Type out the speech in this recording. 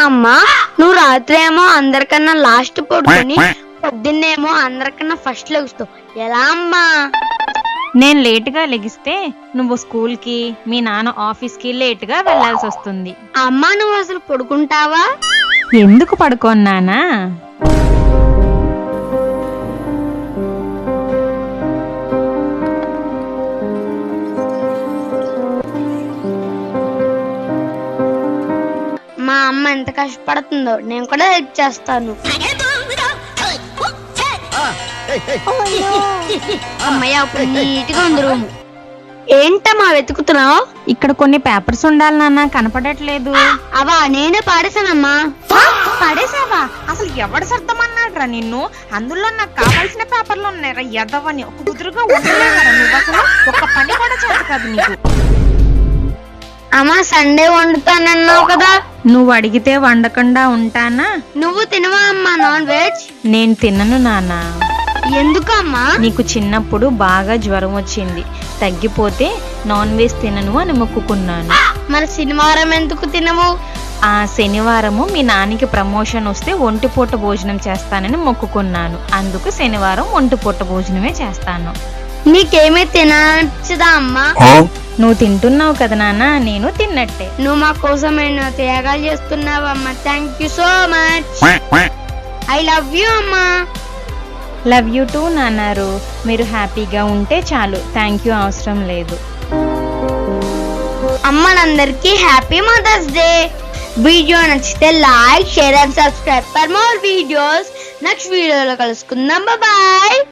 అమ్మా నువ్వు రాత్రి ఏమో అందరికన్నా లాస్ట్ పడుకొని పొద్దున్నేమో అందరికన్నా ఫస్ట్ లెగుస్తావు, ఎలా అమ్మా? నేను లేటుగా లెగిస్తే నువ్వు స్కూల్ కి, మీ నాన్న ఆఫీస్ కి లేటుగా వెళ్లాల్సి వస్తుంది. అమ్మా నువ్వు అసలు పడుకుంటావా? ఎందుకు పడుకోన్నానా? మా అమ్మ ఎంత కష్టపడుతుందో నేను కూడా హెల్ప్ చేస్తాను. అమ్మయ్య అప్పుడు నీట్గా ఉంది రూమ్. ఏంటమ్మా వెతుకుతున్నావు? ఇక్కడ కొన్ని పేపర్స్ ఉండాలి నాన్న, కనపడట్లేదు. అవా నేనే పాడేశానమ్మా. పడేసావా? అసలు ఎవడు సర్దమన్నాడ్రా నిన్ను? అందులో నాకు కావాల్సిన పేపర్లు ఉన్నాయరా ఎదవని. ఒక కుదురుగా ఉండలేవరా నువ్వు? అసలు ఒక్క పని కూడా చేత కాదు నీకు. అమ్మా సండే వండుతానన్నావు కదా, నువ్వు అడిగితే వండకుండా ఉంటానా? నువ్వు తినవా అమ్మా నాన్ వెజ్? నేను తినను నాన్న. ఎందుకమ్మా? నీకు చిన్నప్పుడు బాగా జ్వరం వచ్చింది, తగ్గిపోతే నాన్ వెజ్ తినను అని మొక్కుకున్నాను. మరి శనివారం ఎందుకు తినవు? ఆ శనివారము మీ నాన్నకి ప్రమోషన్ వస్తే ఒంటిపూట భోజనం చేస్తానని మొక్కుకున్నాను. అందుకు శనివారం ఒంటిపూట భోజనమే చేస్తాను. నీకేమీ తినచ్చదా అమ్మా? నువ్వు తింటున్నావు కదా నాన్న, నేను తిన్నట్టే. నువ్వు మా కోసం ఎన్నో త్యాగాలు చేస్తున్నావు అమ్మా. Thank you so much. I love you అమ్మా. లవ్ యూ టూ నాన్నారు. మీరు హ్యాపీగా ఉంటే చాలు, థ్యాంక్ యూ అవసరం లేదు. అమ్మలందరికీ హ్యాపీ మదర్స్ డే. వీడియో నచ్చితే like, share and subscribe for more videos. Next వీడియోలో కలుసుకుందాం. బాయ్.